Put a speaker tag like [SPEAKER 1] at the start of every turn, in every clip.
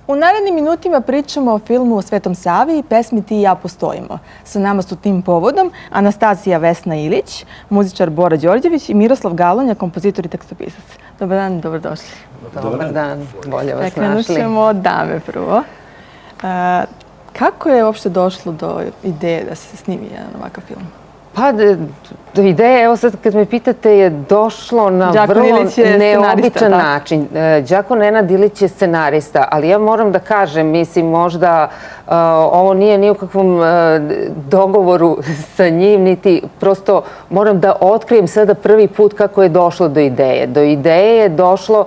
[SPEAKER 1] U narednim minutima pričamo o filmu o Svetom Savi i pesmi Ti i ja postojimo. Sa nama su tim povodom Anastasija Vesna Ilić, muzičar Bora Đorđević i Miroslav Galonja, kompozitor i tekstopisac. Dobar dan, dobrodošli.
[SPEAKER 2] Dobar dan, bolje vas
[SPEAKER 1] Krenut
[SPEAKER 2] našli.
[SPEAKER 1] ćemo od dame prvo. Kako je uopšte došlo do ideje da se snimi jedan ovakav film?
[SPEAKER 2] Pa, do ideje, evo sad kad me pitate, je došlo na vrlo neobičan način. Đako Nenad Ilić je scenarista, ali ja moram da kažem, mislim, možda ovo nije ni u kakvom dogovoru sa njim, niti prosto moram da otkrijem sada prvi put kako je došlo do ideje. Do ideje je došlo,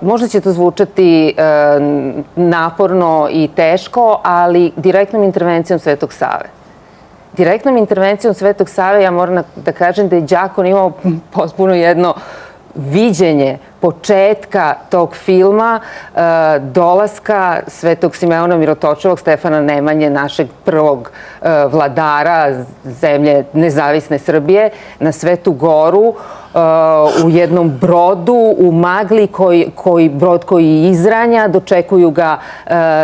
[SPEAKER 2] možda će to zvučati naporno i teško, ali direktnom intervencijom Svetog Save. Direktnom intervencijom Svetog Save ja moram da kažem da je Đakon imao potpuno jedno viđenje početka tog filma, dolaska Svetog Simeona Mirotočivog, Stefana Nemanje, našeg prvog vladara zemlje nezavisne Srbije, na Svetu Goru, u jednom brodu, u magli, brod koji izranja, dočekuju ga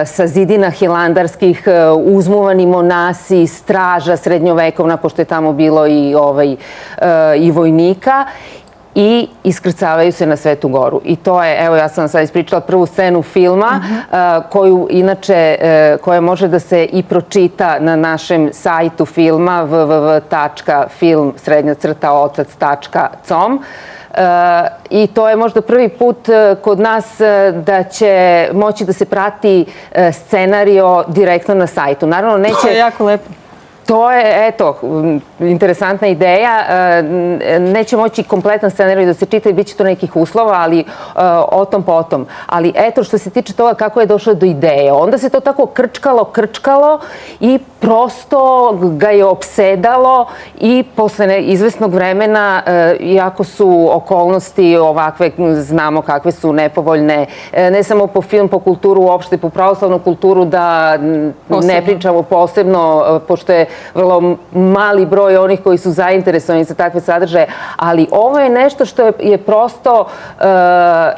[SPEAKER 2] sa zidina hilandarskih uzmuvani monasi, straža srednjovekovna, pošto je tamo bilo i vojnika, i iskrcavaju se na Svetu Goru. I to je, evo ja sam sad ispričala prvu scenu filma, koju inače, koja može da se i pročita na našem sajtu filma www.film_otac.com. I to je možda prvi put kod nas da će moći da se prati scenario direktno na sajtu. Naravno, neće...
[SPEAKER 1] To je jako lepo.
[SPEAKER 2] To je, eto, interesantna ideja. Neće moći kompletan scenarij da se čita i bit će to nekih uslova, ali o tom potom. Ali eto, što se tiče toga kako je došlo do ideje. Onda se to tako krčkalo i prosto ga je opsedalo i posle izvesnog vremena, iako su okolnosti ovakve, znamo kakve su nepovoljne, ne samo po film, po kulturu uopšte, po pravoslavnu kulturu, da ne pričamo posebno, pošto je vrlo mali broj onih koji su zainteresovani za takve sadržaje, ali ovo je nešto što je prosto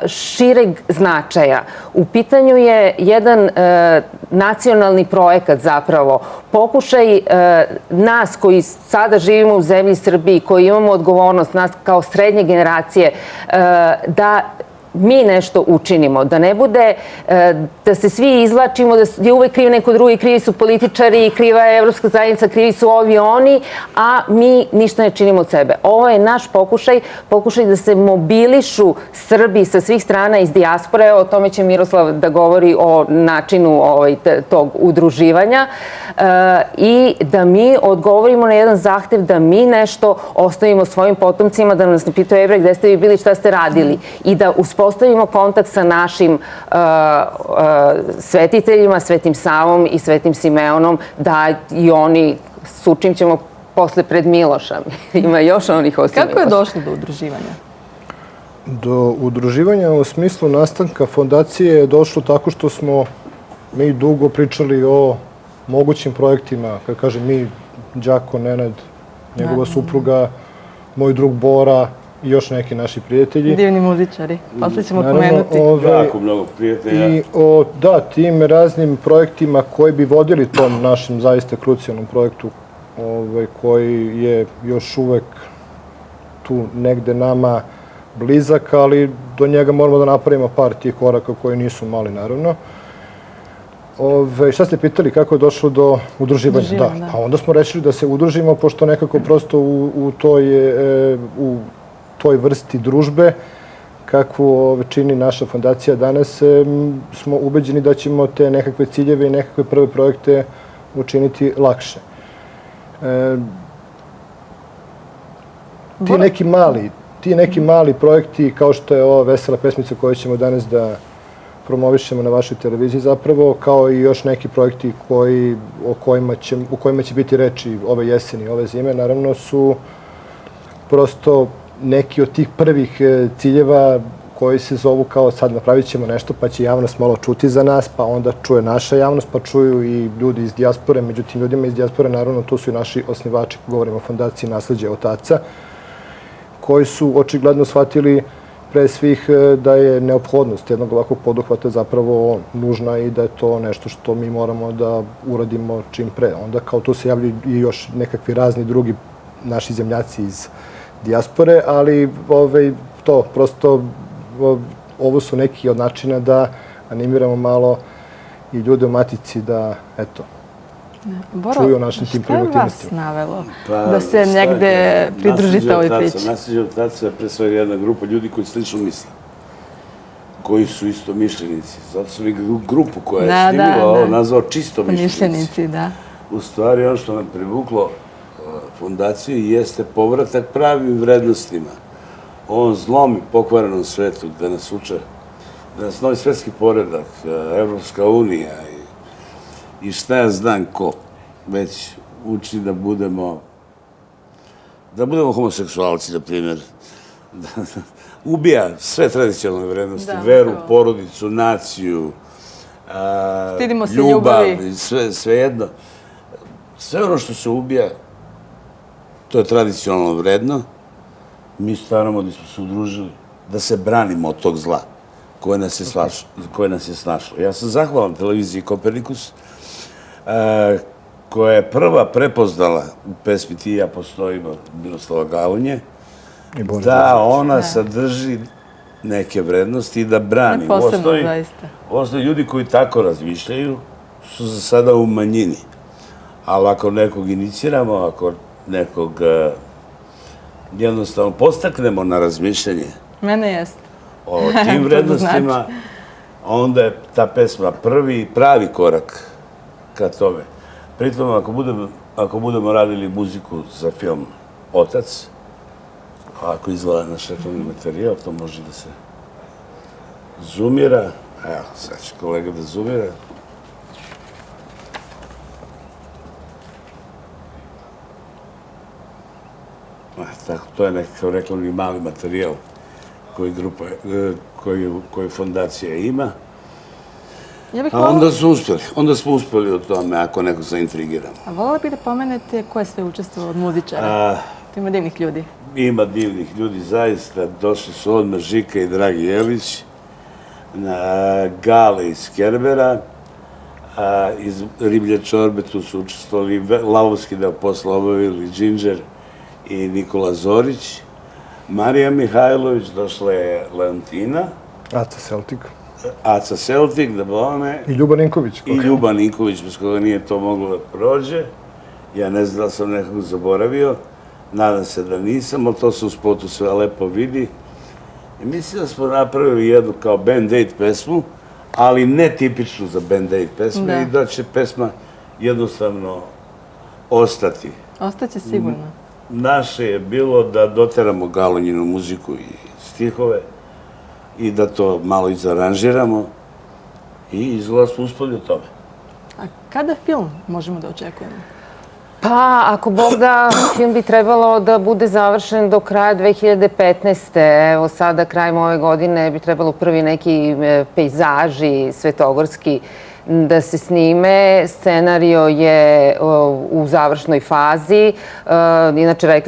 [SPEAKER 2] šireg značaja. U pitanju je jedan nacionalni projekat zapravo, pokušaj nas koji sada živimo u zemlji Srbiji, koji imamo odgovornost, nas kao srednje generacije, da mi nešto učinimo, da ne bude da se svi izvlačimo, da je uvek kriv neko drugi, krivi su političari, kriva je Evropska zajednica, krivi su ovi oni, a mi ništa ne činimo od sebe. Ovo je naš pokušaj da se mobilišu Srbi sa svih strana iz dijaspore, o tome će Miroslav da govori o načinu tog udruživanja, i da mi odgovorimo na jedan zahtev da mi nešto ostavimo svojim potomcima, da nas ne pitaju Evre, gde ste vi bili, šta ste radili, i da uspostavimo kontakt sa našim svetiteljima, Svetim Savom i Svetim Simeonom, da i oni, s čim ćemo posle pred Miloša. Ima još onih osim Miloša.
[SPEAKER 1] Kako je došlo do udruživanja?
[SPEAKER 3] Do udruživanja u smislu nastanka fondacije je došlo tako što smo mi dugo pričali o mogućim projektima. Kad kažem mi, Đako Nenad, njegova supruga, moj drug Bora, i još neki naši prijatelji.
[SPEAKER 1] Divni muzičari, posle ćemo pomenuti.
[SPEAKER 4] Jako mnogo prijatelja.
[SPEAKER 3] I o tim raznim projektima koji bi vodili tom našem zaista krucijalnom projektu, koji je još uvek tu negde nama blizak, ali do njega moramo da napravimo par tih koraka koji nisu mali, naravno. Šta ste pitali, kako je došlo do udruživanja? Da, pa onda smo rešili da se udružimo, pošto nekako prosto u toj vrsti družbe, kakvu čini naša fondacija danas, smo ubeđeni da ćemo te nekakve ciljeve i nekakve prve projekte učiniti lakše. Ti neki mali projekti, kao što je ova vesela pesmica koju ćemo danas da promovišemo na vašoj televiziji zapravo, kao i još neki projekti o kojima će biti reči ove jeseni, ove zime, naravno su prosto neki od tih prvih ciljeva koji se zovu kao sad napravit ćemo nešto pa će javnost malo čuti za nas, pa onda čuje naša javnost, pa čuju i ljudi iz dijaspore. Međutim, ljudima iz dijaspore, naravno, tu su i naši osnivači, govorimo o fondaciji Nasleđe otaca, koji su očigledno shvatili pre svih da je neophodnost jednog ovakvog poduhvata zapravo nužna i da je to nešto što mi moramo da uradimo čim pre. Onda kao tu se javljaju i još nekakvi razni drugi naši zemljaci iz dijaspore, ali to prosto ovo su neki od načina da animiramo malo i ljude u matici da, eto, čuju o našim tim prvim aktivnostima.
[SPEAKER 1] Šta je vas navelo da se negde pridružite ovoj priči?
[SPEAKER 4] Nasljeđe od taca je pre svega jedna grupa ljudi koji slično misle, koji su isto mišljenici. Zato sam i grupu koja je snimila ovo nazvao čisto mišljenici. U stvari, ono što nam privuklo fondaciju jeste povratak pravim vrednostima. Ovom zlom i pokvarenom svetu gde nas uče, da nas novi svetski poredak, Evropska unija i šta ja znam ko, već uči da budemo homoseksualci, na primjer. Ubija sve tradicionalne vrednosti, veru, porodicu, naciju, ljubav, sve jedno. Sve ono što se ubija, to je tradicionalno vredno. Mi staramo da smo se udružili, da se branimo od tog zla koje nas je snašlo. Ja sam zahvalan televiziji Kopernikus, koja je prva prepoznala u pesmi Ti i ja postojimo Miroslava Galunje, da ona sadrži neke vrednosti i da brani.
[SPEAKER 1] Posebno, zaista.
[SPEAKER 4] Postoje ljudi koji tako razmišljaju, su za sada u manjini. Ali ako nekog iniciramo, ako nekog jednostavno postaknemo na razmišljanje
[SPEAKER 1] Mene jeste.
[SPEAKER 4] O tim vrednostima, onda je ta pesma prvi pravi korak ka tome. Pritom, ako budemo radili muziku za film Otac, ako izgleda naš reklamni materijal, to može da se zoomira. Evo, sad će kolega da zoomira. Tako, to je nekakav reklamni mali materijal koji fondacija ima. A onda smo uspeli u tome, ako neko zaintrigiramo.
[SPEAKER 1] A volila bih da pomenete ko je sve učestvovao od muzičara? Tu ima divnih ljudi.
[SPEAKER 4] Ima divnih ljudi, zaista. Došli su odmah Žika i Dragi Jelić, Gale iz Kerbera, iz Riblje čorbe tu su učestvovali, lavovski deo posla obavili Džinđer i Nikola Zorić, Marija Mihajlović, došla je Leontina, Aca Celtik, da bome.
[SPEAKER 3] I Ljuban Ninković.
[SPEAKER 4] I Ljuban Ninković, bez koga nije to moglo da prođe. Ja ne znam da sam nekog zaboravio. Nadam se da nisam, ali to se u spotu sve lepo vidi. I mislim da smo napravili jednu kao Band-Aid pesmu, ali ne tipičnu za Band-Aid pesme i da će pesma jednostavno ostati.
[SPEAKER 1] Ostaće sigurno.
[SPEAKER 4] Naše je bilo da doteramo Galunjinu muziku i stihove i da to malo izaranžiramo i izgleda smo uspeli u tome.
[SPEAKER 1] A kada film možemo da očekujemo?
[SPEAKER 2] Pa, ako Bog da, film bi trebalo da bude završen do kraja 2015. Evo sada, krajem ove godine, bi trebalo prvi neki pejzaži svetogorski da se snime. Scenario je u završnoj fazi. Inače,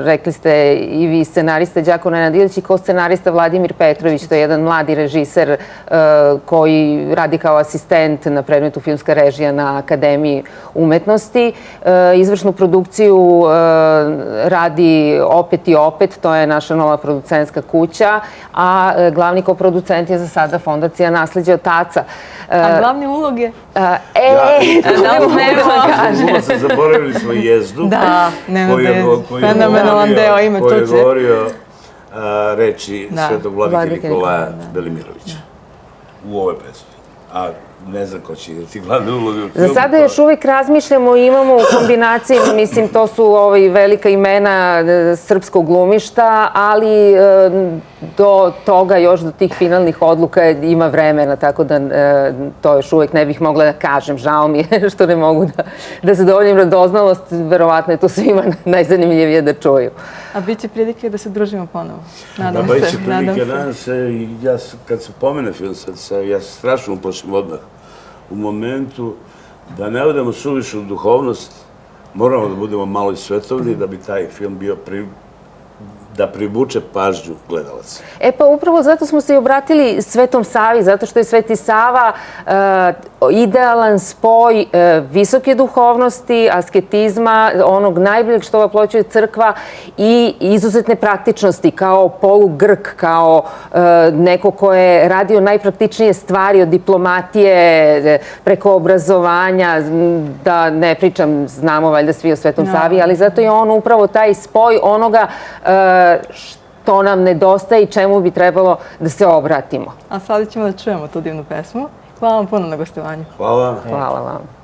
[SPEAKER 2] rekli ste i vi scenarista Đako Nenad Ilić i ko-scenarista Vladimir Petrović. To je jedan mladi režiser koji radi kao asistent na predmetu filmska režija na Akademiji umetnosti. Izvršnu produkciju radi Opet i opet, to je naša nova producentska kuća, a glavni koproducent je za sada Fondacija Nasljeđe od taca.
[SPEAKER 1] A glavne uloge?
[SPEAKER 4] Zaboravili smo Jezdu.
[SPEAKER 1] Da, nema bez. Fenomenalan deo ime
[SPEAKER 4] koji je govorio reči Svetog Vladike Nikolaja Belimirovića u ovoj pesmi. A ne znam ko će igrati glavne uloge u filmu.
[SPEAKER 2] Za sada još uvijek razmišljamo i imamo u kombinaciji, mislim, to su velika imena srpskog glumišta, ali do toga, još do tih finalnih odluka ima vremena, tako da to još uvijek ne bih mogla da kažem. Žao mi je što ne mogu da zadovoljim radoznalost, verovatno je to svima najzanimljivije da čuju.
[SPEAKER 1] A bit će prilike da se družimo ponovo.
[SPEAKER 4] Nadam se. Bit će prilike, nadam se. Kad se pomene film, ja se strašno uplašim odmah u momentu da ne odemo suviše u duhovnost, moramo da budemo malo i svetovni da bi taj film bio da privuče pažnju gledalaca.
[SPEAKER 2] E pa upravo zato smo se i obratili Svetom Savi, zato što je Sveti Sava idealan spoj visoke duhovnosti, asketizma, onog najboljeg što oploćuje crkva i izuzetne praktičnosti kao polugrk, kao neko ko je radio najpraktičnije stvari od diplomatije preko obrazovanja, da ne pričam, znamo valjda svi o Svetom Savi, ali zato je on upravo taj spoj onoga što nam nedostaje i čemu bi trebalo da se obratimo.
[SPEAKER 1] A sada ćemo da čujemo tu divnu pesmu. Hvala vam puno na gostovanju.
[SPEAKER 4] Hvala.
[SPEAKER 2] Hvala vam.